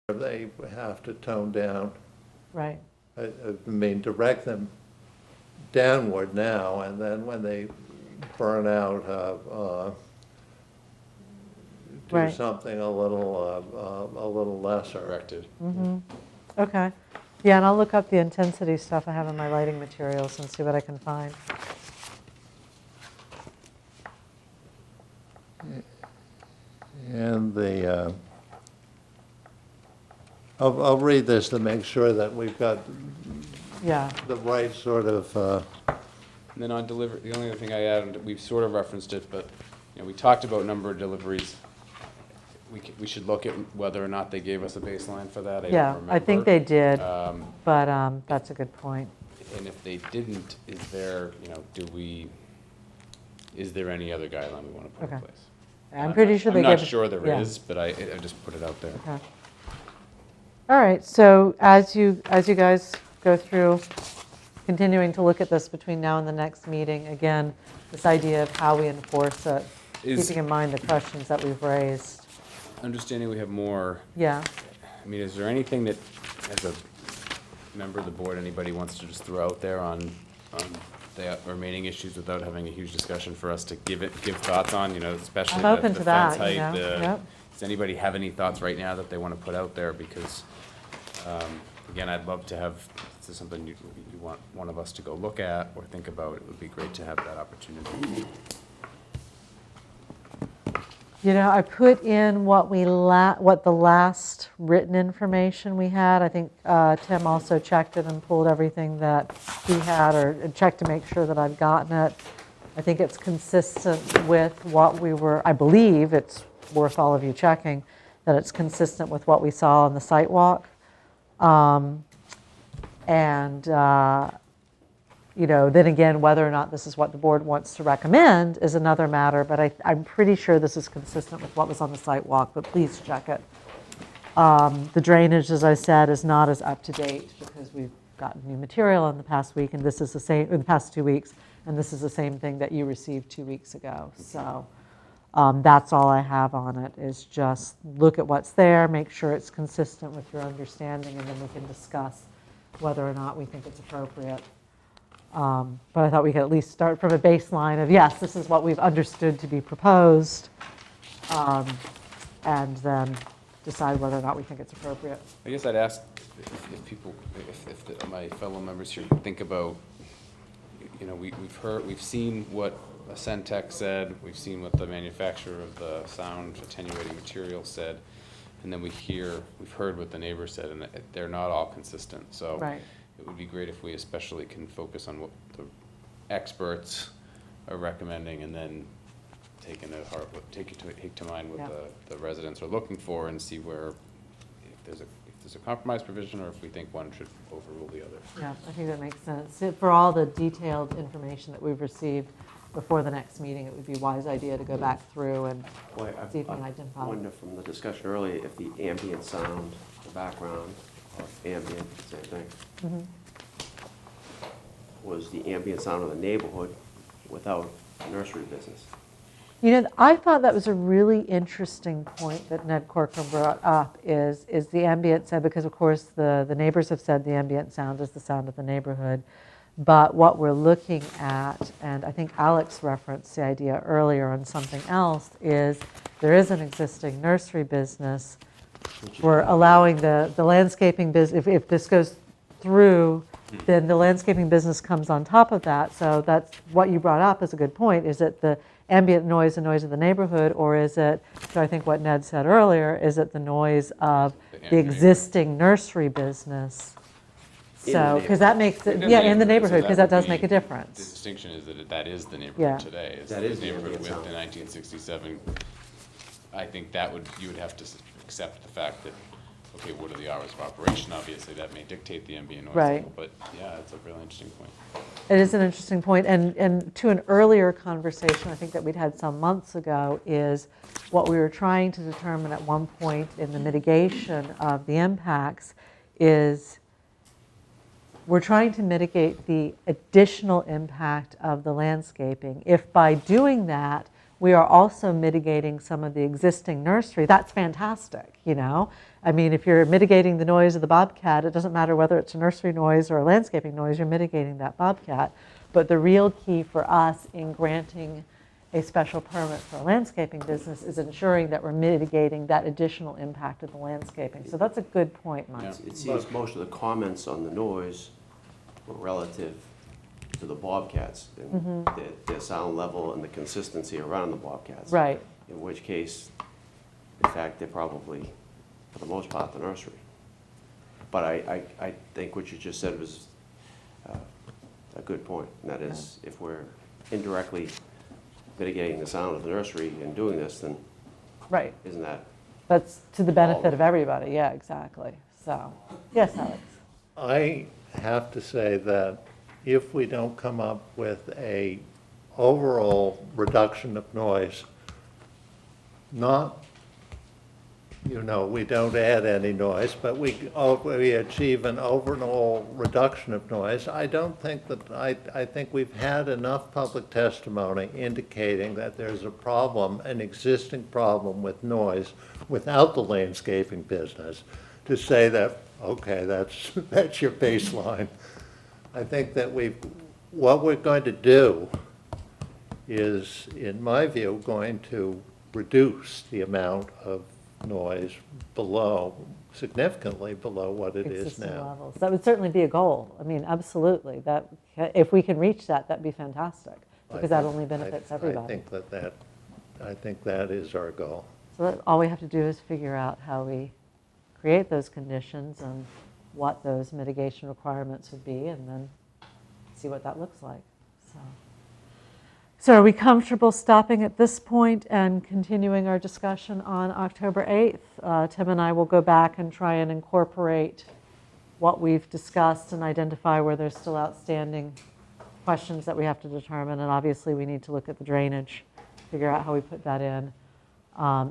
they have to tone down. Right. I mean, direct them downward now, and then when they burn out, do Right. something a little lesser. Corrected. Okay. Yeah, and I'll look up the intensity stuff I have in my lighting materials and see what I can find. And I'll read this to make sure that we've got Yeah. the right sort of, And then on delivery, the only other thing I added, we've sort of referenced it, but, we talked about number of deliveries. We should look at whether or not they gave us a baseline for that. I don't Yeah, I think they remember. did, but that's a good point. And if they didn't, is there, is there any other guideline we want to put in Okay. place? I'm pretty sure they I'm gave not us- sure there yeah. is, but I just put it out there. Okay. All right, so as you guys go through, continuing to look at this between now and the next meeting, again, this idea of how we enforce it, keeping in mind the questions that we've raised. Understanding we have more, Yeah, I mean, is there anything that, as a member of the board, anybody wants to just throw out there on the remaining issues without having a huge discussion for us to give thoughts on, especially I'm open the to fence that, height, yep. Does anybody have any thoughts right now that they want to put out there? Because, again, I'd love to have, if there's something you want one of us to go look at or think about, it would be great to have that opportunity. I put in what the last written information we had. I think Tim also checked it and pulled everything that he had, or checked to make sure that I'd gotten it. I think it's consistent with what we were, I believe it's worth all of you checking, that it's consistent with what we saw on the site walk. Then again, whether or not this is what the board wants to recommend is another matter, but I'm pretty sure this is consistent with what was on the site walk, but please check it. The drainage, as I said, is not as up to date because we've gotten new material in the past week, and this is the same, in the past 2 weeks, and this is the same thing that you received 2 weeks ago. So that's all I have on it, is just look at what's there, make sure it's consistent with your understanding, and then we can discuss whether or not we think it's appropriate. But I thought we could at least start from a baseline of, yes, this is what we've understood to be proposed, and then decide whether or not we think it's appropriate. I guess I'd ask if people, my fellow members here think about, we've seen what a Centec said, we've seen what the manufacturer of the sound attenuating material said, and then we've heard what the neighbor said, and they're not all consistent. So Right. it would be great if we especially can focus on what the experts are recommending, and then take to mind what Yeah. the residents are looking for, and see where, if there's a compromise provision, or if we think one should overrule the other. Yeah, I think that makes sense. For all the detailed information that we've received before the next meeting, it would be a wise idea to go back through and see if we can identify. I wonder from the discussion earlier if the ambient sound, the background, or ambient, same thing, was the ambient sound of the neighborhood without nursery business. I thought that was a really interesting point that Ned Corcoran brought up, is the ambient sound, because of course the neighbors have said the ambient sound is the sound of the neighborhood. But what we're looking at, and I think Alex referenced the idea earlier on something else, is there is an existing nursery business. We're allowing the landscaping business, if this goes through, then the landscaping business comes on top of that. So that's what you brought up is a good point. Is it the ambient noise, the noise of the neighborhood, or is it, so I think what Ned said earlier, is it the noise of the existing nursery business? So, because that makes it, yeah, in the neighborhood, because that does make a The difference. distinction is that is the Yeah. neighborhood today. It's That the is the neighborhood ambient with the sound. 1967. I think you would have to accept the fact that, okay, what are the hours of operation? Obviously, that may dictate the ambient noise Right. level, but yeah, it's a really interesting point. It is an interesting point, and to an earlier conversation, I think that we'd had some months ago, is what we were trying to determine at one point in the mitigation of the impacts is we're trying to mitigate the additional impact of the landscaping. If by doing that, we are also mitigating some of the existing nursery, that's fantastic, I mean, if you're mitigating the noise of the bobcat, it doesn't matter whether it's a nursery noise or a landscaping noise, you're mitigating that bobcat. But the real key for us in granting a special permit for a landscaping business is ensuring that we're mitigating that additional impact of the landscaping. So that's a good point, Mike. Yeah. It seems most of the comments on the noise were relative to the bobcats and their sound level and the consistency around the bobcats. Right. In which case, in fact, they're probably, for the most part, the nursery. But I think what you just said was a good point, and that is, if we're indirectly mitigating the sound of the nursery and doing this, then Right. isn't that? That's to the benefit of everybody. Yeah, exactly. So, yes, Alex. I have to say that if we don't come up with a overall reduction of noise, not, we don't add any noise, but we achieve an overall reduction of noise, I don't think that, I think we've had enough public testimony indicating that there's a problem, an existing problem with noise without the landscaping business, to say that, okay, that's your baseline. I think that what we're going to do is, in my view, going to reduce the amount of noise significantly below what it is Existing now. levels. That would certainly be a goal. I mean, absolutely. That, if we can reach that, that'd be fantastic, because that only benefits everybody. I think that is our goal. So that, all we have to do is figure out how we create those conditions and what those mitigation requirements would be, and then see what that looks like. So are we comfortable stopping at this point and continuing our discussion on October 8th? Tim and I will go back and try and incorporate what we've discussed and identify where there's still outstanding questions that we have to determine. And obviously we need to look at the drainage, figure out how we put that in.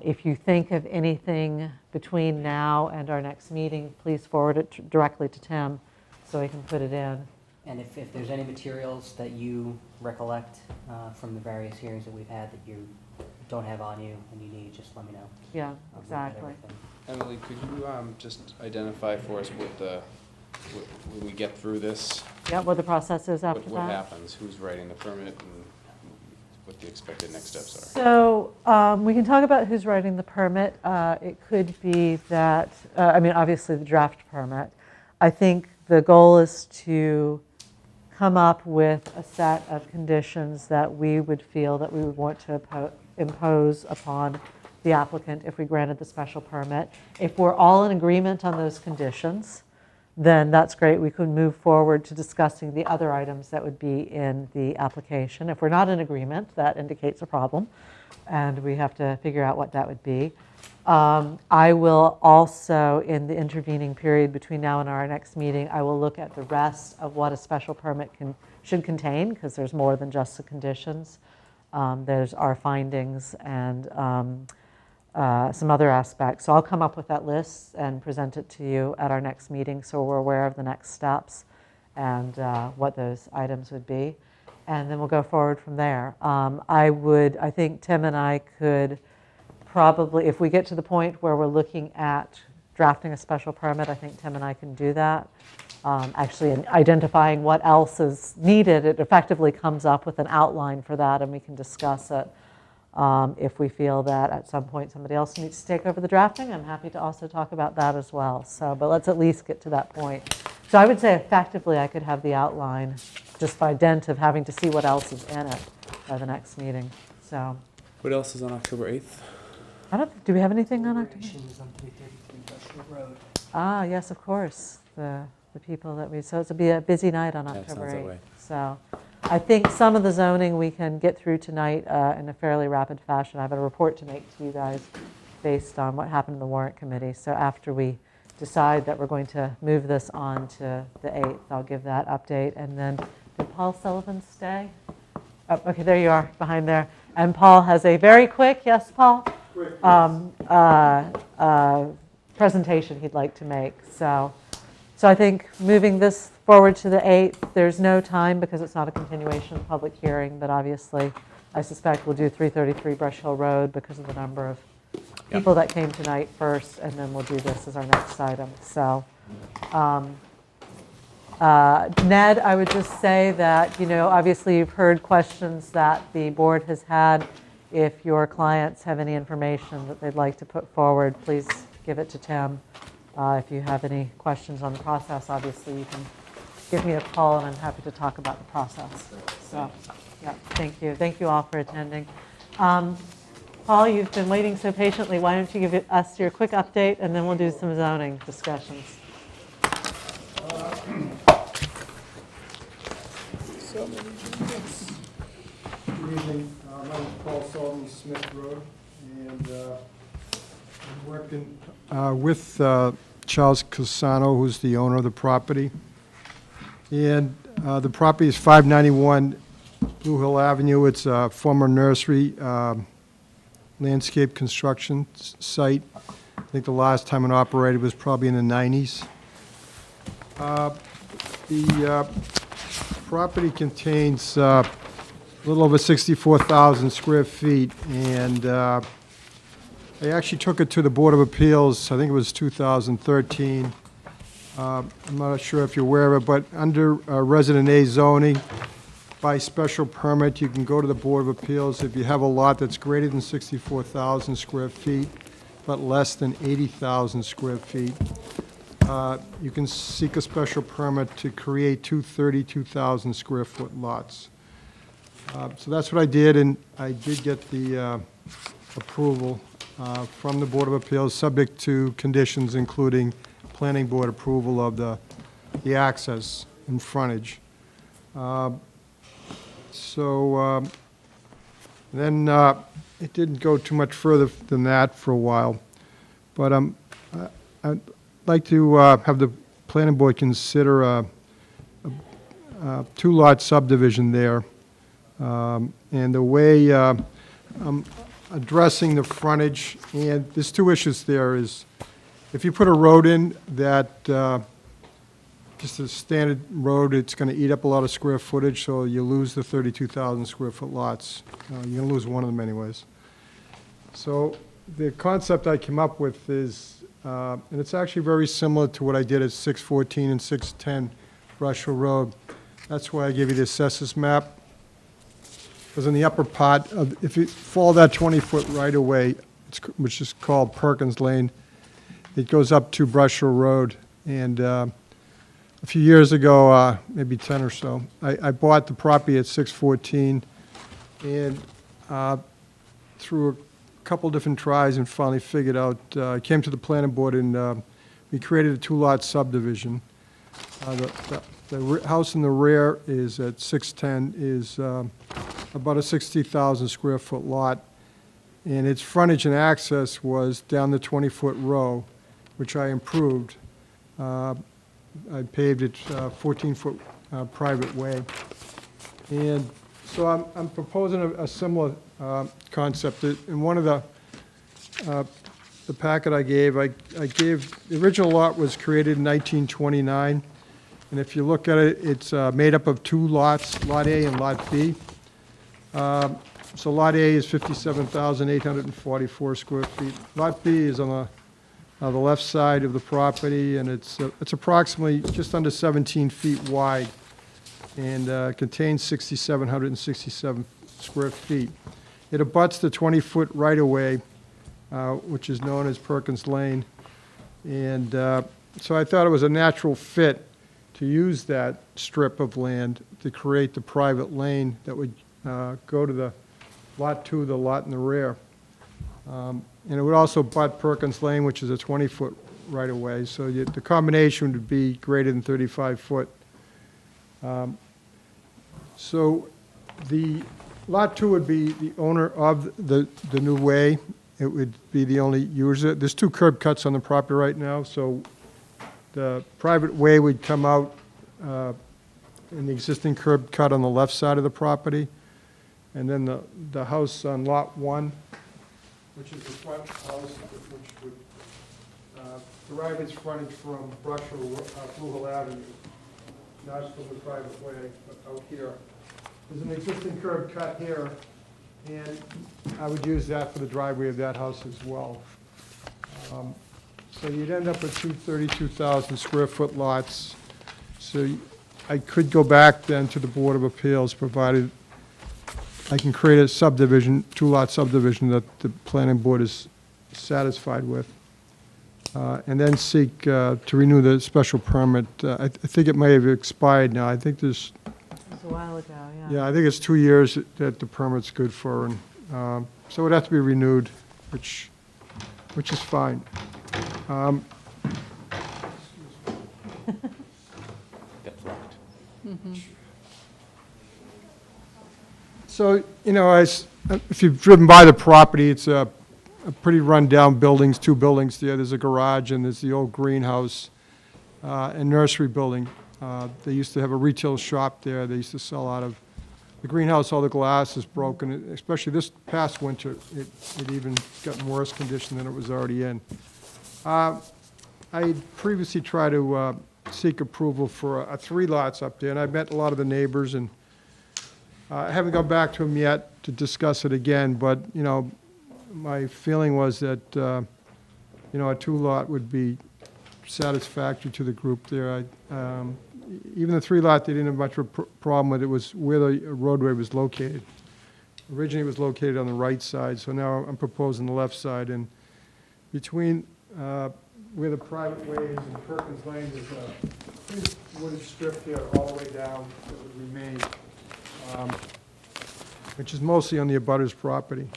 If you think of anything between now and our next meeting, please forward it directly to Tim so he can put it in. And if there's any materials that you recollect from the various hearings that we've had that you don't have on you and you need, just let me know. Yeah, I'll look at exactly. everything. Emily, could you just identify for us when we get through this, Yeah, what the process is after what that. happens? Who's writing the permit and what the expected next steps are? So we can talk about who's writing the permit. It could be that, I mean, obviously the draft permit. I think the goal is to come up with a set of conditions that we would feel that we would want to impose upon the applicant if we granted the special permit. If we're all in agreement on those conditions, then that's great. We could move forward to discussing the other items that would be in the application. If we're not in agreement, that indicates a problem, and we have to figure out what that would be. I will also, in the intervening period between now and our next meeting, I will look at the rest of what a special permit should contain, because there's more than just the conditions. There's our findings and some other aspects. So I'll come up with that list and present it to you at our next meeting so we're aware of the next steps and what those items would be. And then we'll go forward from there. I think Tim and I could probably, if we get to the point where we're looking at drafting a special permit, I think Tim and I can do that. Actually, in identifying what else is needed, it effectively comes up with an outline for that, and we can discuss it. If we feel that at some point somebody else needs to take over the drafting, I'm happy to also talk about that as well. So, but let's at least get to that point. So I would say effectively I could have the outline just by dint of having to see what else is in it by the next meeting. So, What else is on October 8th? do we have anything on October? Deliberations on 333 Industrial Road. Ah, yes, of course. The people that so it'll be a busy night on Yeah, it October sounds that 8th. way. So I think some of the zoning we can get through tonight in a fairly rapid fashion. I have a report to make to you guys based on what happened in the warrant committee. So after we decide that we're going to move this on to the 8th, I'll give that update. And then did Paul Sullivan stay? Oh, okay, there you are behind there. And Paul has a very quick, yes, Paul? Presentation he'd like to make. So I think moving this forward to the 8th, there's no time because it's not a continuation of the public hearing, but obviously I suspect we'll do 333 Brush Hill Road because of the number of people that came tonight first, and then we'll do this as our next item. So, Ned, I would just say that, obviously you've heard questions that the board has had. If your clients have any information that they'd like to put forward, please give it to Tim. If you have any questions on the process, obviously you can give me a call, and I'm happy to talk about the process. So, yeah, thank you. Thank you all for attending. Paul, you've been waiting so patiently. Why don't you give us your quick update, and then we'll do some zoning discussions. Good evening. My name is Paul Sullivan, Smith Road, and I'm working with Charles Casano, who's the owner of the property. And the property is 591 Blue Hill Avenue. It's a former nursery landscape construction site. I think the last time it operated was probably in the 90s. The property contains a little over 64,000 square feet, and I actually took it to the Board of Appeals, I think it was 2013. I'm not sure if you're aware of it, but under Resident A zoning, by special permit, you can go to the Board of Appeals if you have a lot that's greater than 64,000 square feet, but less than 80,000 square feet. You can seek a special permit to create two 32,000 square foot lots. So that's what I did, and I did get the approval from the Board of Appeals, subject to conditions including planning board approval of the access and frontage. Then it didn't go too much further than that for a while, but I'd like to have the planning board consider a two-lot subdivision there. And the way I'm addressing the frontage, and there's two issues there, is if you put a road in that, just a standard road, it's going to eat up a lot of square footage, so you lose the 32,000 square foot lots. You're going to lose one of them anyways. So the concept I came up with is, and it's actually very similar to what I did at 614 and 610 Brush Hill Road. That's why I gave you the assessors map. Because in the upper part, if you follow that 20-foot right-of-way, which is called Perkins Lane, it goes up to Brush Hill Road. And a few years ago, maybe 10 or so, I bought the property at 614, and through a couple different tries and finally figured out, I came to the planning board, and we created a two-lot subdivision. The house in the rear is at 610, is about a 60,000 square foot lot, and its frontage and access was down the 20-foot row, which I improved. I paved it 14-foot private way. And so I'm proposing a similar concept. In one of the packet I gave, the original lot was created in 1929, and if you look at it, it's made up of two lots, Lot A and Lot B. So Lot A is 57,844 square feet. Lot B is on the left side of the property, and it's approximately just under 17 feet wide, and contains 6,767 square feet. It abuts the 20-foot right-of-way, which is known as Perkins Lane, and so I thought it was a natural fit to use that strip of land to create the private lane that would go to the Lot 2, the lot in the rear. And it would also butt Perkins Lane, which is a 20-foot right-of-way, so the combination would be greater than 35 foot. So the Lot 2 would be the owner of the new way. It would be the only user. There's two curb cuts on the property right now, so the private way would come out in the existing curb cut on the left side of the property, and then the house on Lot 1, which is the front house, which would derive its frontage from Brush Hill, Blue Hill Avenue, not from the private way, but out here. There's an existing curb cut here, and I would use that for the driveway of that house as well. So you'd end up with two 32,000 square foot lots. So I could go back then to the Board of Appeals, provided I can create a subdivision, two-lot subdivision that the planning board is satisfied with, and then seek to renew the special permit. I think it may have expired now. I think there's, It was a while ago, yeah. yeah, I think it's 2 years that the permit's good for, and so it would have to be renewed, which is fine. Get blocked. So, you know, if you've driven by the property, it's a pretty run-down buildings, two buildings there. There's a garage and there's the old greenhouse and nursery building. They used to have a retail shop there. They used to sell out of the greenhouse. All the glass is broken, especially this past winter. It even got in worse condition than it was already in. I previously tried to seek approval for a 3 lots up there, and I met a lot of the neighbors, and I haven't gone back to them yet to discuss it again, but, you know, my feeling was that, you know, a 2-lot would be satisfactory to the group there. Even the 3-lot, they didn't have much of a problem with. It was where the roadway was located. Originally, it was located on the right side, so now I'm proposing the left side, and between where the private way is and Perkins Lane, there's a pretty wooded strip there all the way down that would remain, which is mostly on the abutter's property.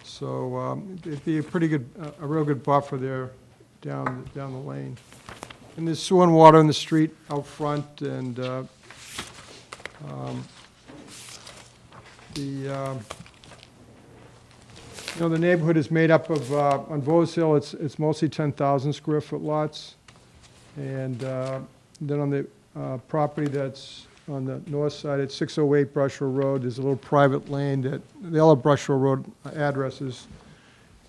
So it'd be a pretty good, a real good buffer there down the lane. And there's sewer and water in the street out front, and you know, the neighborhood is made up of, on Bose Hill, it's mostly 10,000 square foot lots. And then on the property that's on the north side, it's 608 Brushville Road. There's a little private lane that, the other Brushville Road addresses.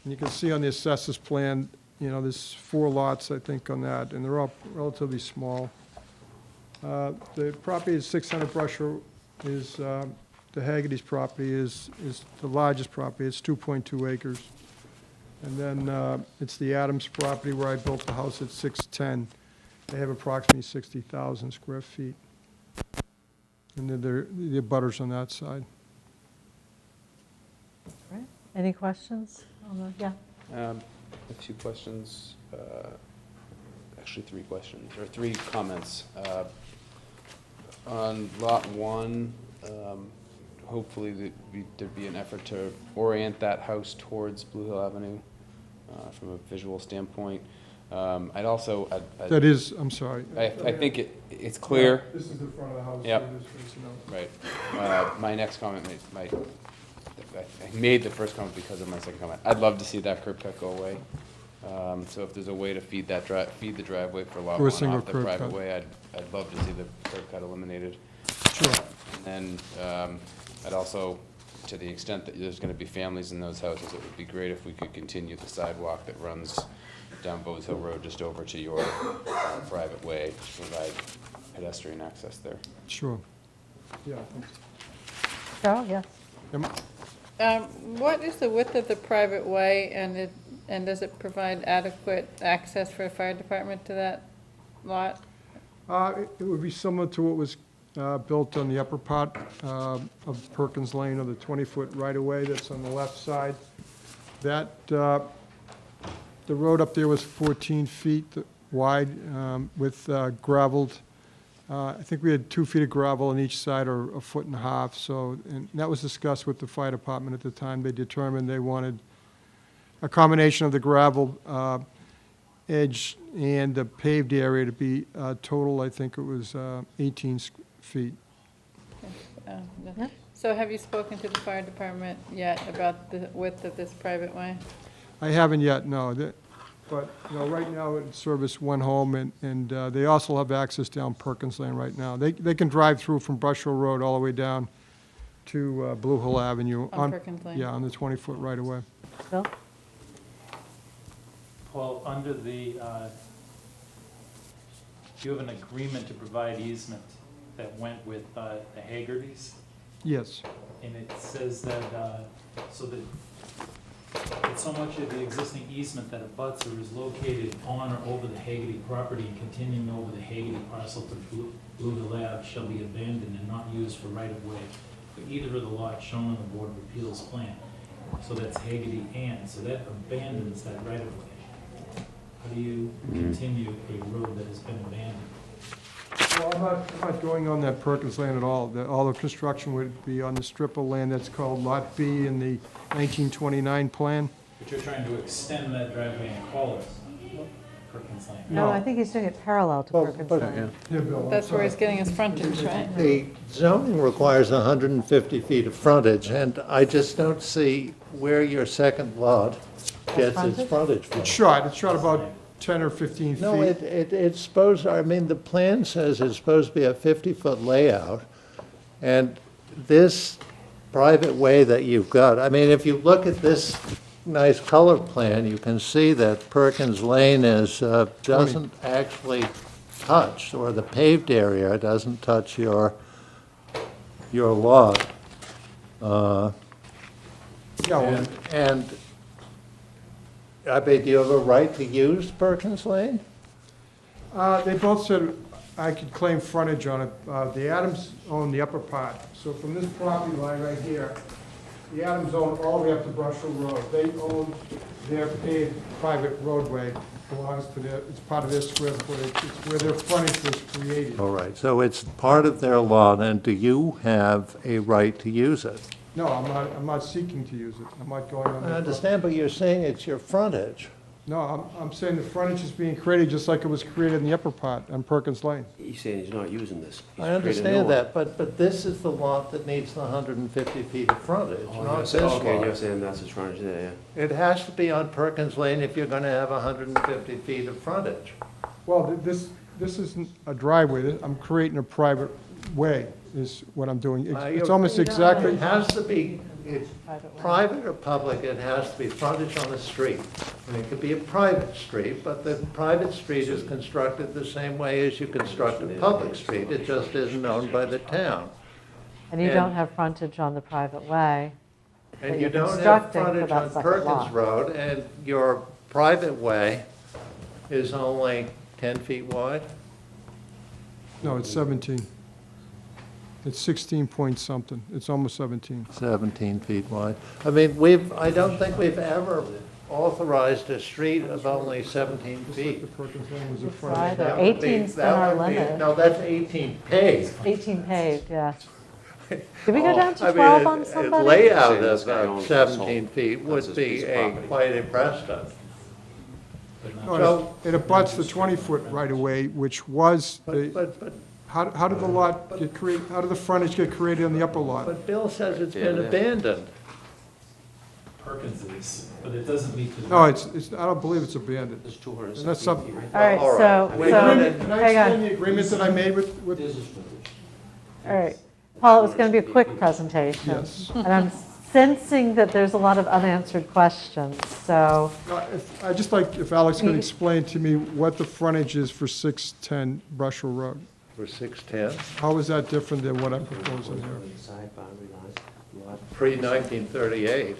And you can see on the assessor's plan, you know, there's 4 lots, I think, on that, and they're all relatively small. The property is 600 Brushville is, the Haggerty's property is the largest property. It's 2.2 acres. And then it's the Adams property where I built the house at 610. They have approximately 60,000 square feet. And then the abutters on that side. Right. Any questions? Yeah. A few questions, actually 3 questions, or 3 comments. On lot 1, hopefully there'd be an effort to orient that house towards Blue Hill Avenue from a visual standpoint. I'd also, That is, I'm sorry. I think it's clear. This is the front of the house. Yep. so this is, you know. Right. My next comment I made the first comment because of my second comment. I'd love to see that curb cut go away. So if there's a way to feed the driveway for lot For a 1 single off the curb private cut. way, I'd love to see the curb cut eliminated. Sure. And then I'd also, to the extent that there's gonna be families in those houses, it would be great if we could continue the sidewalk that runs down Bose Hill Road just over to your private way to provide pedestrian access there. Sure. Yeah. Carol, yes. What is the width of the private way, and does it provide adequate access for a fire department to that lot? It would be similar to what was built on the upper part of Perkins Lane, or the 20-foot right-of-way that's on the left side. That, the road up there was 14 feet wide with gravelled. I think we had 2 feet of gravel on each side, or 1.5 feet. So, and that was discussed with the fire department at the time. They determined they wanted a combination of the gravel edge and the paved area to be total, I think it was 18 feet. No. So have you spoken to the fire department yet about the width of this private way? I haven't yet, no. But, you know, right now it services 1 home, and they also have access down Perkins Lane right now. They can drive through from Brush Hill Road all the way down to Blue Hill Avenue. On Perkins Lane? Yeah, on the 20-foot right-of-way. Bill? Paul, under the, you have an agreement to provide easement that went with the Haggertys, Yes. and it says that, so that But so much of the existing easement that abuts or is located on or over the Hagerty property and continuing over the Hagerty parcel to Blue Hill Ave shall be abandoned and not used for right-of-way for either of the lots shown on the Board of Appeals plan. So that's Hagerty and, so that abandons that right-of-way. How do you continue a road that has been abandoned? Well, I'm not going on that Perkins land at all. All the construction would be on the strip of land that's called Lot B in the 1929 plan. But you're trying to extend that driveway and call it Perkins Lane. No, No. I think he's doing it parallel to Well, Perkins but- Lane. Yeah, Bill, I'm That's where sorry. he's getting his frontage, right? The zoning requires 150 feet of frontage, and I just don't see where your second lot gets its frontage? frontage from. It's shot about 10 or 15 feet. No, it's supposed, I mean, the plan says it's supposed to be a 50-foot layout, and this private way that you've got, I mean, if you look at this nice color plan, you can see that Perkins Lane is, doesn't actually touch, or the paved area doesn't touch your lot. Yeah, well, And, I mean, do you have a right to use Perkins Lane? they both said I could claim frontage on it. The Adams own the upper part. So from this property line right here, the Adams own all the way up to Brush Hill Road. They own their paved private roadway, belongs to their, it's part of their square footage. It's where their frontage was created. All right, so it's part of their lot, and do you have a right to use it? No, I'm not seeking to use it. I'm not going on. I their understand, but you're saying it's your frontage. No, I'm saying the frontage is being created just like it was created in the upper part on Perkins Lane. He's saying he's not using this. He's I created a new understand one. that, but this is the lot that needs the 150 feet of frontage, Oh, not you're this saying- Okay, you're lot. saying that's his frontage there, yeah. It has to be on Perkins Lane if you're gonna have 150 feet of frontage. Well, this isn't a driveway. I'm creating a private way is what I'm doing. It's almost exactly. It has to be, it's private or public, it has to be frontage on the street. And it could be a private street, but the private street is constructed the same way as you construct a public street. It just isn't owned by the town. And you don't have frontage on the private way. And But you you're don't have constructing for frontage that on second Perkins lot. Road, and your private way is only 10 feet wide? No, it's 17. It's 16 point something. It's almost 17. 17 feet wide. I mean, I don't think we've ever authorized a street of only 17 feet. The Perkins Lane was a Right. frontage. Either. That would be- 18's been that our would be- limit. No, that's 18 paved. 18 paved, yes. Did we go down I to mean, 12 on a somebody? layout Saying this guy of owns this whole- 17 feet that's would his be piece of a property. quite impressive. But not No, So- it abuts the 20-foot right-of-way, which was, But how did the lot get created, how did the frontage get created on the upper lot? Bill says it's been Yeah. abandoned. Perkins is, but it doesn't meet the. No, it's, I don't believe it's abandoned. There's 260 And that's some- feet right All right, All so, right. The Wait, agreement- Can I hang explain on. the agreement that I made with, All right. Paul, it was going to be a quick presentation. yes. And I'm sensing that there's a lot of unanswered questions, so, I'd just like if Alex could explain to me what the frontage is for 610 Brush Hill Road. For 610, How is that different than what I'm proposing here? Side boundary line, lot. pre-1938.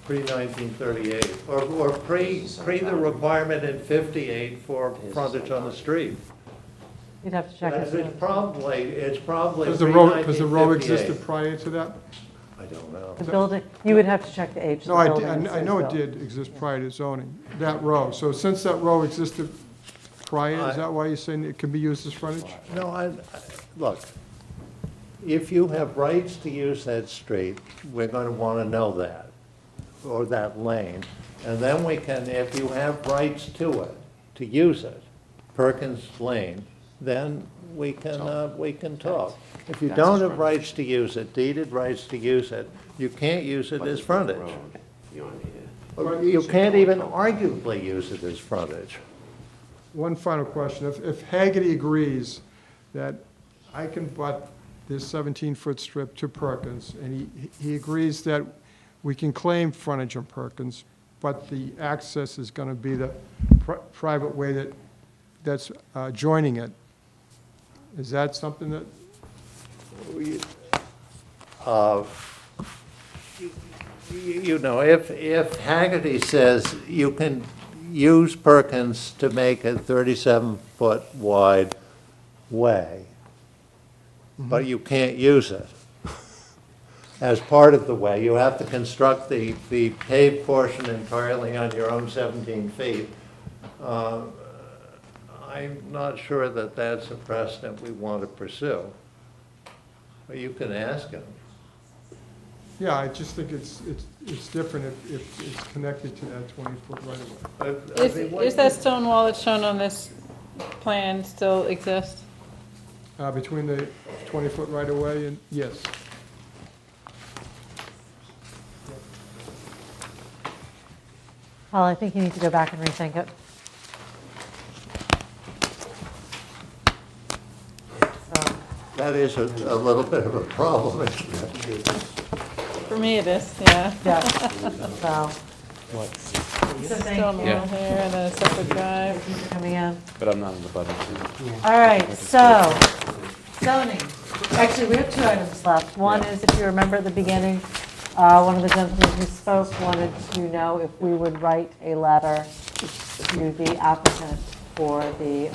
Pre-1938, or pre the requirement in 58 for frontage on the street. you'd have to check It's it. probably Because pre-1958. the road existed prior to that? I don't know. The building, you would have to check the age of No, the I building. I know it did exist prior to zoning, that row. So since that row existed prior, is that why you're saying it can be used as frontage? No, look, if you have rights to use that street, we're going to want to know that, or that lane. And then we can, if you have rights to it, to use it, Perkins Lane, then we can talk. If you That's don't his have frontage. rights to use it, deeded rights to use it, you can't use it But as it's not the frontage. road, you know what I mean, yeah. Or you can't even arguably use it as frontage. One final question. If Hagerty agrees that I can butt this 17-foot strip to Perkins, and he agrees that we can claim frontage on Perkins, but the access is going to be the private way that's joining it, is that something that, you know, if Haggerty says you can use Perkins to make a 37-foot wide way, but you can't use it as part of the way, you have to construct the paved portion entirely on your own 17 feet. I'm not sure that that's a precedent we want to pursue. But you can ask him. Yeah, I just think it's different if it's connected to that 20-foot right-of-way. Is that stone wall that's shown on this plan still exist? Between the 20-foot right-of-way and, yes. Paul, I think you need to go back and rethink it. So, That is a little bit of a problem, isn't it? For me it is, yeah. yeah, so. So thank Stone you. wall here and then a separate drive. Thank you for coming in. But I'm not in the budget. All right, so zoning. Actually, we have 2 items left. One is, if you remember at the beginning, one of the gentlemen who spoke wanted to know if we would write a letter to the applicant for the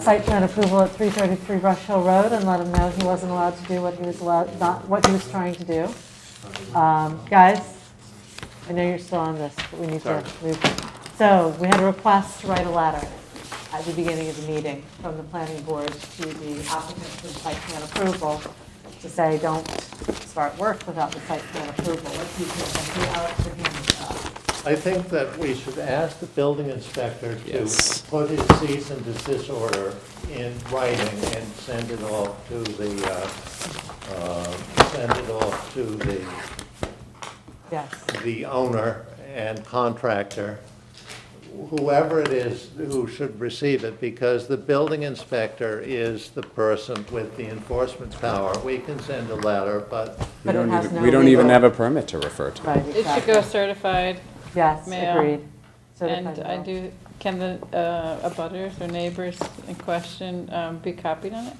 site plan approval at 333 Brush Hill Road and let him know he wasn't allowed to do what he was what he was trying to do. Guys, I know you're still on this, but we need to move. So we had a request to write a letter at the beginning of the meeting from the planning board to the applicant for the site plan approval to say, don't start work without the site plan approval. If you can do out for him. I think that we should ask the building inspector to Yes. put his cease and desist order in writing and send it off to Yes. the owner and contractor, whoever it is who should receive it, because the building inspector is the person with the enforcement power. We can send a letter, but But it has no We don't even legal- have a permit to refer to. Right, It should exactly. go certified, Yes, mail. agreed. and Certified I mail. do, can the abutters or neighbors in question be copied on it?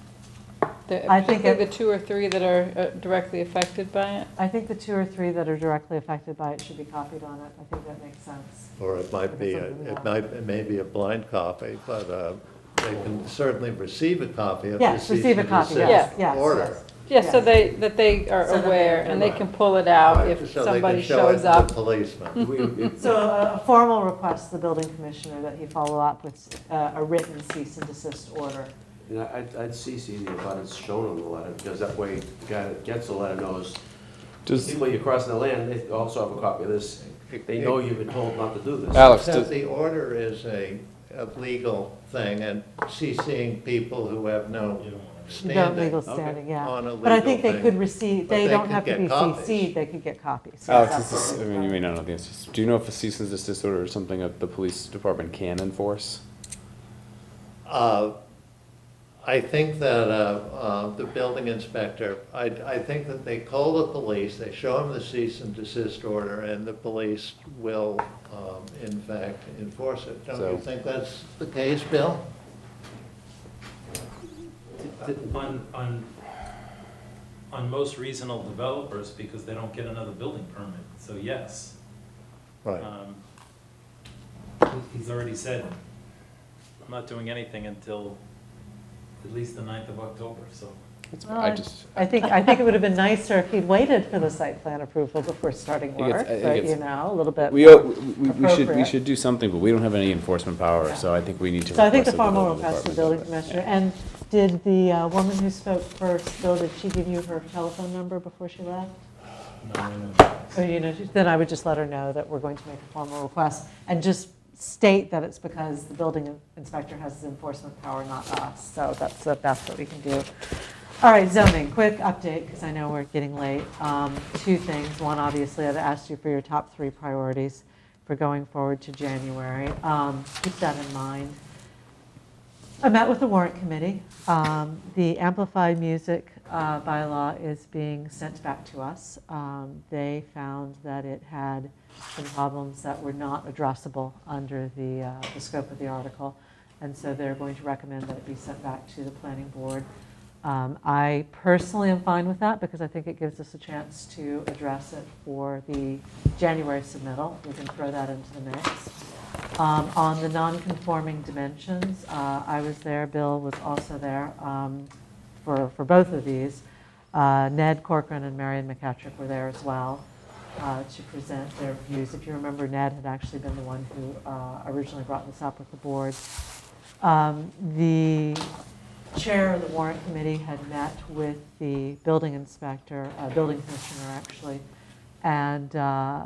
I think Particularly it- the 2 or 3 that are directly affected by it? I think the 2 or 3 that are directly affected by it should be copied on it. I think that makes sense. or it might be, it may be a blind copy, but they can certainly receive a copy of the Yes, cease receive a and copy, desist yes, yes, order. yes. Yeah, so that they are So that they aware can- and they can pull it out Right, if so they can somebody show it shows to up. the policeman. So a formal request to the building commissioner that he follow up with a written cease and desist order. And I'd CC the abutters shown on the letter, because that way the guy that gets the letter knows, Does, people you're crossing the land, they also have a copy of this. They know you've been told not to do this. Alex, Except does, the order is a legal thing, and CCing people who have no No standing. legal standing, yeah. on a But I think legal they thing. could receive, But they they don't could have to get be copies. CC'd, they could get copies. Alex, That's this is, I mean, you may not know the answers. Do you know if a cease and desist order is something that the police department can enforce? I think that the building inspector, I think that they call the police, they show them the cease and desist order, and the police will, in fact, enforce it. Don't you So- think that's the case, Bill? On most regional developers, because they don't get another building permit, so yes. Right. He's already said, I'm not doing anything until at least the 9th of October, so. Well, I just, I think it would have been nicer if he'd waited for the site plan approval before starting think it's- work, I think but it's- you know, a little bit. we more we appropriate. should do something, but we don't have any enforcement power, so I think we need to. So I think the request that formal building request to the building department commissioner, and did the woman who spoke first, Bill, did she give you her telephone number before she left? So, you know, then I would just let her know that we're going to make a formal request, and just state that it's because the building inspector has his enforcement power, not us, so that's the best that we can do. All right, zoning, quick update, because I know we're getting late. 2 things. One, obviously, I've asked you for your top 3 priorities for going forward to January. Keep that in mind. I met with the warrant committee. The amplified music bylaw is being sent back to us. They found that it had some problems that were not addressable under the scope of the article, and so they're going to recommend that it be sent back to the planning board. I personally am fine with that because I think it gives us a chance to address it for the January submittal. We can throw that into the mix. On the non-conforming dimensions, I was there, Bill was also there for both of these. Ned Corcoran and Marion McCatrick were there as well to present their views. If you remember, Ned had actually been the one who originally brought this up with the board. The chair of the warrant committee had met with the building inspector, building commissioner actually, and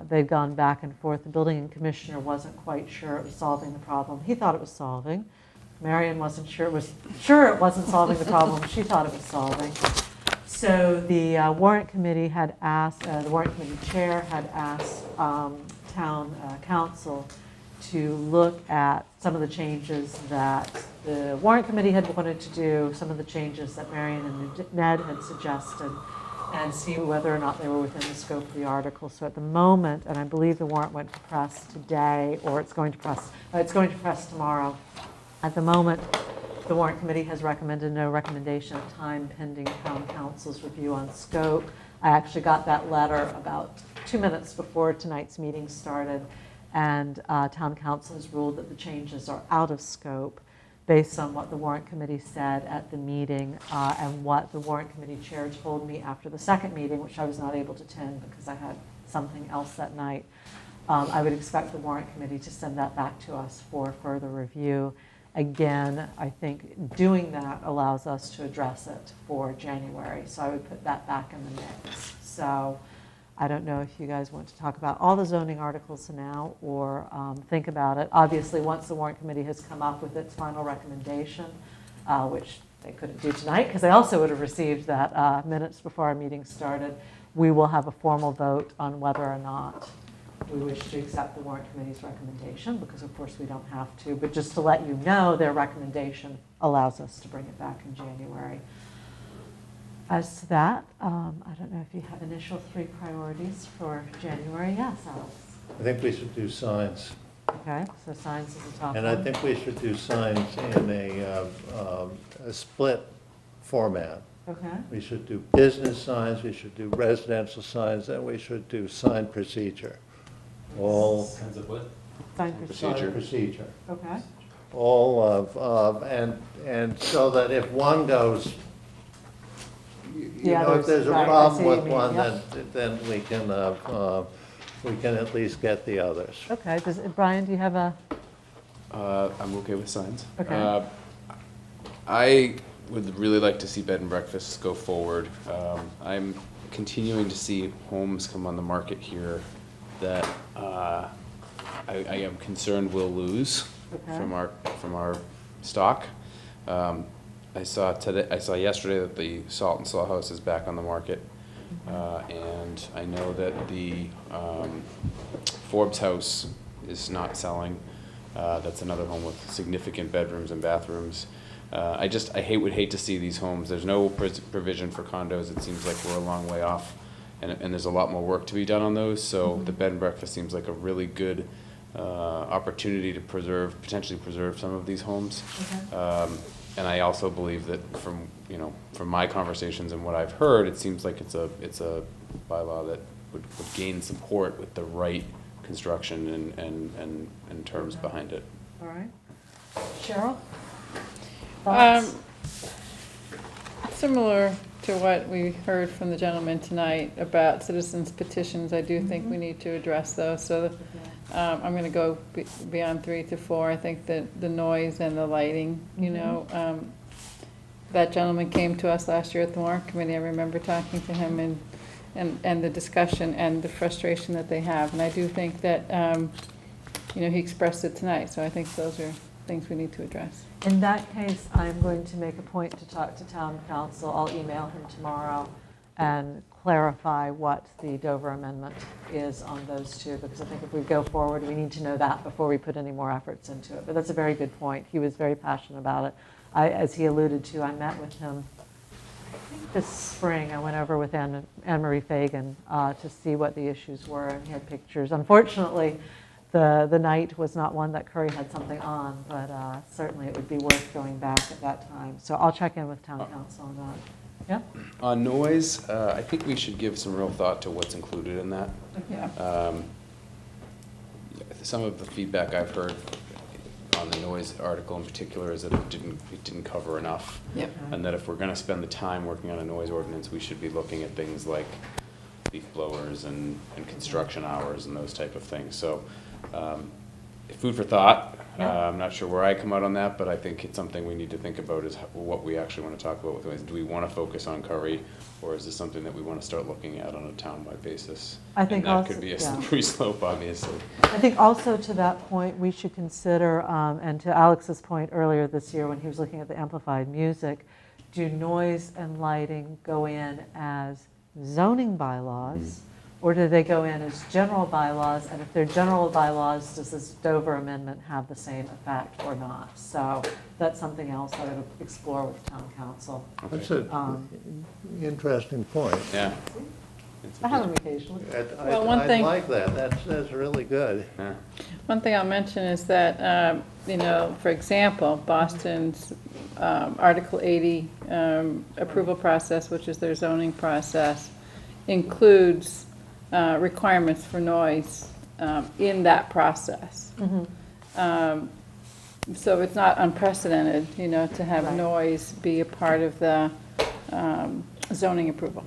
they'd gone back and forth. The building commissioner wasn't quite sure it was solving the problem. He thought it was solving. Marion wasn't sure it wasn't solving the problem. She thought it was solving. So the warrant committee had asked, the warrant committee chair had asked town council to look at some of the changes that the warrant committee had wanted to do, some of the changes that Marion and Ned had suggested, and see whether or not they were within the scope of the article. So at the moment, and I believe the warrant went to press today, or it's going to press tomorrow. At the moment, the warrant committee has recommended no recommendation of time pending town council's review on scope. I actually got that letter about 2 minutes before tonight's meeting started, and town council has ruled that the changes are out of scope based on what the warrant committee said at the meeting and what the warrant committee chair told me after the second meeting, which I was not able to attend because I had something else that night. I would expect the warrant committee to send that back to us for further review. Again, I think doing that allows us to address it for January, so I would put that back in the mix. So I don't know if you guys want to talk about all the zoning articles now or think about it. Obviously, once the warrant committee has come up with its final recommendation, which they couldn't do tonight because they also would have received that minutes before our meeting started, we will have a formal vote on whether or not we wish to accept the warrant committee's recommendation, because of course we don't have to, but just to let you know, their recommendation allows us to bring it back in January. As to that, I don't know if you have initial 3 priorities for January. Yes, Alex? I think we should do signs. Okay, so signs is the top And one. I think we should do signs in a split format. Okay, We should do business signs, we should do residential signs, and we should do sign procedure. All Kinds of what? sign Procedure. sign procedure. Okay, All of, and so that if one goes, you Yeah, know, if there's a right, I problem see what with you mean, one, yep. then we can at least get the others. okay. Brian, do you have a, I'm okay with signs. Okay. I would really like to see bed and breakfasts go forward. I'm continuing to see homes come on the market here that I am concerned we'll lose Okay. from our stock. I saw yesterday that the Salt and Saw House is back on the market, and I know that the Forbes House is not selling. That's another home with significant bedrooms and bathrooms. I would hate to see these homes. There's no provision for condos. It seems like we're a long way off, and there's a lot more work to be done on those. So the bed and breakfast seems like a really good opportunity to potentially preserve some of these homes. okay. And I also believe that from my conversations and what I've heard, it seems like it's a bylaw that would gain support with the right construction and terms behind it. All right. Cheryl? Thoughts? Similar to what we heard from the gentleman tonight about citizens petitions, I do think we need to address those. So I'm going to go beyond 3 to 4. I think that the noise and the lighting, that gentleman came to us last year at the warrant committee. I remember talking to him and the discussion and the frustration that they have. And I do think that, he expressed it tonight. So I think those are things we need to address. In that case, I'm going to make a point to talk to town council. I'll email him tomorrow and clarify what the Dover amendment is on those two, because I think if we go forward, we need to know that before we put any more efforts into it. But that's a very good point. He was very passionate about it. As he alluded to, I met with him, I think this spring. I went over with Anne Marie Fagan to see what the issues were, and he had pictures. Unfortunately, the night was not one that Curry had something on, but certainly it would be worth going back at that time. So I'll check in with town council on that. Yeah? On noise, I think we should give some real thought to what's included in that. Yeah. Some of the feedback I've heard on the noise article in particular is that it didn't cover enough. Yep. And that if we're gonna spend the time working on a noise ordinance, we should be looking at things like leaf blowers and construction hours and those type of things. So, food for thought. Yeah. I'm not sure where I come out on that, but I think it's something we need to think about is what we actually want to talk about with noise. Do we want to focus on Curry, or is this something that we want to start looking at on a town-wide basis? I think and that also- could be a yeah. slippery slope, obviously. I think also to that point, we should consider, and to Alex's point earlier this year when he was looking at the amplified music, do noise and lighting go in as zoning bylaws, or do they go in as general bylaws? And if they're general bylaws, does this Dover amendment have the same effect or not? So that's something else I would explore with town council. That's an interesting point. Yeah. I have them occasionally. Well, one I thing- like that. That's really good. Yeah. One thing I'll mention is that, for example, Boston's Article 80 approval process, which is their zoning process, includes requirements for noise in that process. So it's not unprecedented, to have Right. noise be a part of the zoning approval.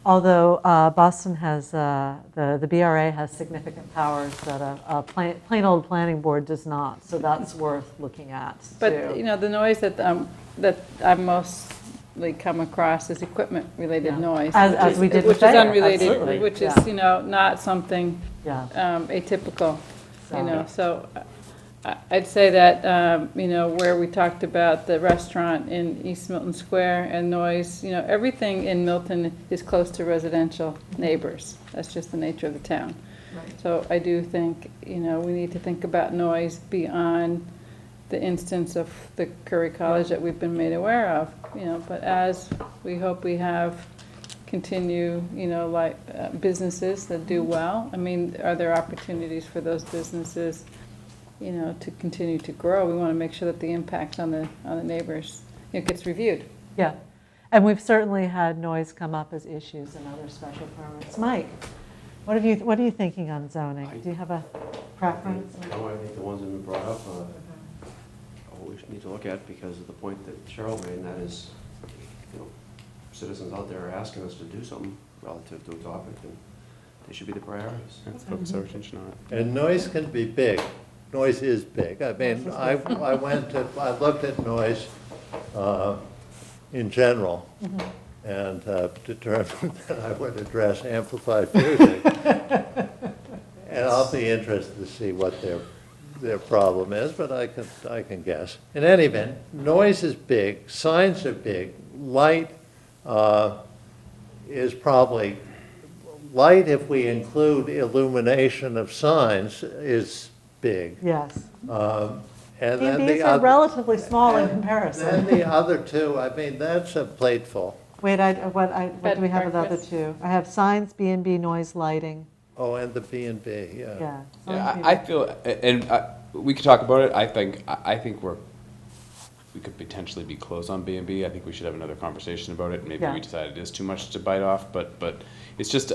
Although Boston has, the BRA has significant powers that a plain old planning board does not, so that's worth looking at But, too. the noise that I've mostly come across is equipment-related Yeah. noise. As we did with Which is Thayer, unrelated, absolutely, which is, yeah. not something Yeah. atypical, So- so I'd say that, where we talked about the restaurant in East Milton Square and noise, everything in Milton is close to residential neighbors. That's just the nature of the town. Right. So I do think, we need to think about noise beyond the instance of the Curry College that we've been made aware of, but as we hope we have continue, businesses that do well, are there opportunities for those businesses, to continue to grow? We want to make sure that the impact on the neighbors, gets reviewed. Yeah, and we've certainly had noise come up as issues in other special permits. Mike, what are you thinking on zoning? Do you have a preference? No, I think the ones that have been brought up are what we need to look at because of the point that Cheryl made, and that is, citizens out there are asking us to do something relative to a topic, and they should be the priorities. Let's focus our attention on it. And noise can be big. Noise is big. I mean, I looked at noise in general and determined that I would address amplified music. And I'll be interested to see what their problem is, but I can guess. In any event, noise is big, signs are big, light is probably, light if we include illumination of signs is big. Yes. And then B&Bs the are other, relatively small in then comparison. the other two, I mean, that's a plateful. Wait, what Bed do we have and with the other breakfast. two? I have signs, B&B, noise, lighting. Oh, and the B&B, yeah. Yeah. Yeah, signs, I B&B. feel, and we could talk about it. I think we could potentially be close on B&B. I think we should have another conversation about it. Maybe Yeah. we decide it is too much to bite off, but it's just,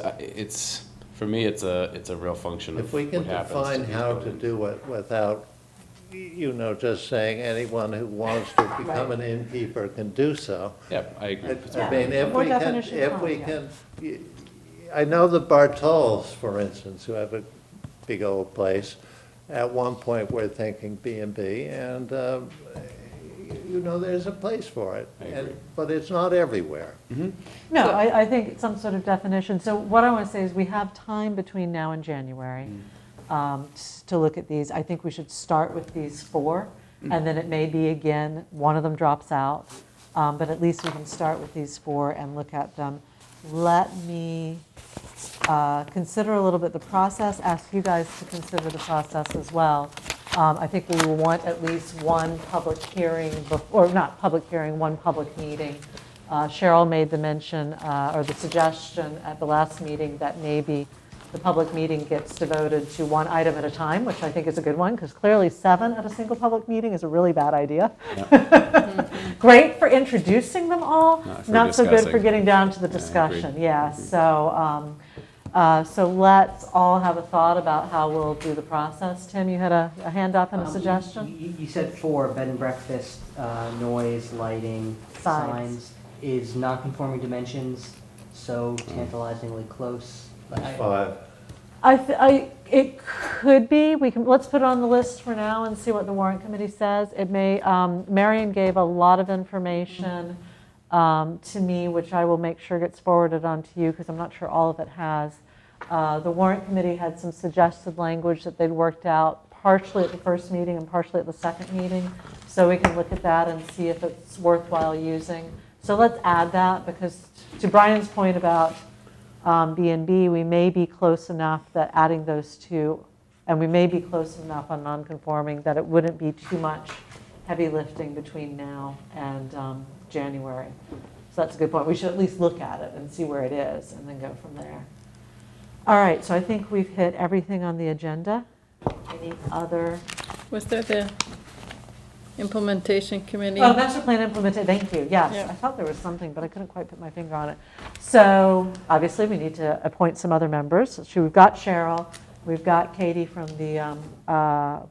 for me, it's a real function of If we can what happens define these how to buildings. do it without, just saying anyone who wants to become an innkeeper can do so. Yeah, I agree. I mean, if More we can, definition if we fine, can, I know the Bartols, for instance, who have a big old place, at one point were thinking B&B, and, there's a place for it. I agree. But it's not everywhere. No, I think some sort of definition. So what I want to say is we have time between now and January to look at these. I think we should start with these 4, and then it may be, again, one of them drops out. But at least we can start with these 4 and look at them. Let me consider a little bit the process, ask you guys to consider the process as well. I think we will want at least one public hearing, or not public hearing, one public meeting. Cheryl made the mention or the suggestion at the last meeting that maybe the public meeting gets devoted to one item at a time, which I think is a good one, because clearly 7 at a single public meeting is a really bad idea. Great for introducing them all, not so good for discussing. getting down to the agreed. discussion. Yeah, so, so let's all have a thought about how we'll do the process. Tim, you had a hand up and a suggestion? You said 4, bed and breakfast, noise, lighting, signs. Is non-conforming dimensions so tantalizingly close? It's 5. It could be. Let's put it on the list for now and see what the warrant committee says. It may. Marion gave a lot of information to me, which I will make sure gets forwarded on to you because I'm not sure all of it has. The warrant committee had some suggested language that they'd worked out partially at the first meeting and partially at the second meeting. So we can look at that and see if it's worthwhile using. So let's add that because to Brian's point about B&B, we may be close enough that adding those two, and we may be close enough on non-conforming that it wouldn't be too much heavy lifting between now and January. So that's a good point. We should at least look at it and see where it is and then go from there. All right, so I think we've hit everything on the agenda. Any other? Was there the implementation committee? Oh, master plan implementation, thank you, yes. Yeah. I thought there was something, but I couldn't quite put my finger on it. So obviously we need to appoint some other members. So we've got Cheryl, we've got Katie from the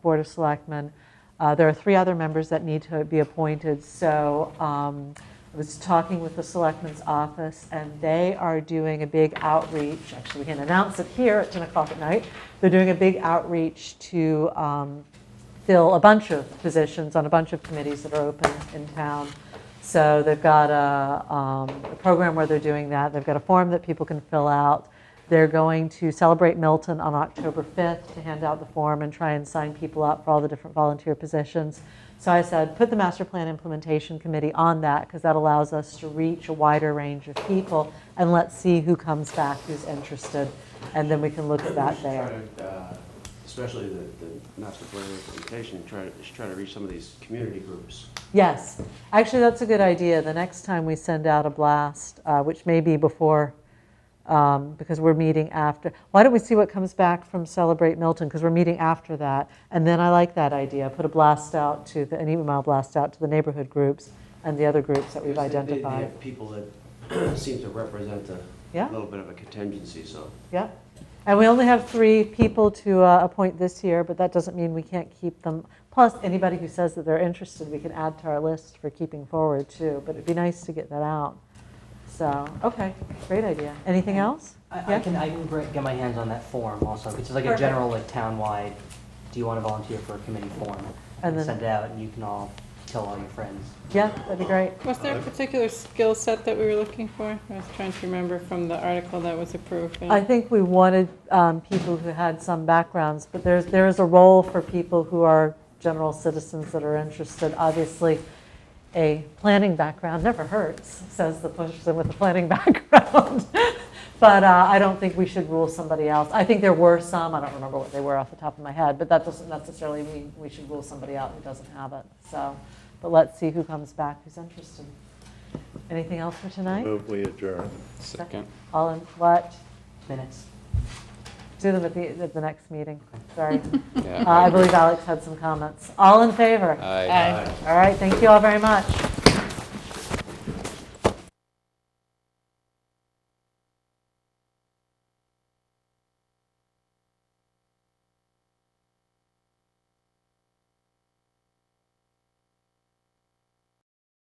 Board of Selectmen. There are 3 other members that need to be appointed. So I was talking with the Selectmen's office and they are doing a big outreach. Actually, we can announce it here at 10 o'clock at night. They're doing a big outreach to fill a bunch of positions on a bunch of committees that are open in town. So they've got a program where they're doing that. They've got a form that people can fill out. They're going to celebrate Milton on October 5th to hand out the form and try and sign people up for all the different volunteer positions. So I said, put the Master Plan Implementation Committee on that because that allows us to reach a wider range of people and let's see who comes back, who's interested, and then we can look at that there. Especially the master plan implementation, try to reach some of these community groups. Yes, actually that's a good idea. The next time we send out a blast, which may be before, because we're meeting after. Why don't we see what comes back from Celebrate Milton, because we're meeting after that. And then I like that idea, put a blast out to, an email blast out to the neighborhood groups and the other groups that we've They identified. have people that seem to represent a Yeah. little bit of a contingency, so. Yeah. And we only have 3 people to appoint this year, but that doesn't mean we can't keep them. Plus, anybody who says that they're interested, we can add to our list for keeping forward too. But it'd be nice to get that out. So, okay, great idea. Anything else? I can get my hands on that form also. It's like a Perfect. general, like town-wide, do you want to volunteer for a committee form? And then- Send it out and you can all tell all your friends. Yeah, that'd be great. Was there a particular skill set that we were looking for? I was trying to remember from the article that was approved. I think we wanted people who had some backgrounds, but there is a role for people who are general citizens that are interested. Obviously, a planning background never hurts, says the person with a planning background. But I don't think we should rule somebody else. I think there were some, I don't remember what they were off the top of my head, but that doesn't necessarily mean we should rule somebody out who doesn't have it. So, but let's see who comes back who's interested. Anything else for tonight? Move we adjourn. Second. All in what? Minutes. Do them at the next meeting. Sorry. Yeah. I believe Alex had some comments. All in favor? Aye. Aye. All right, thank you all very much.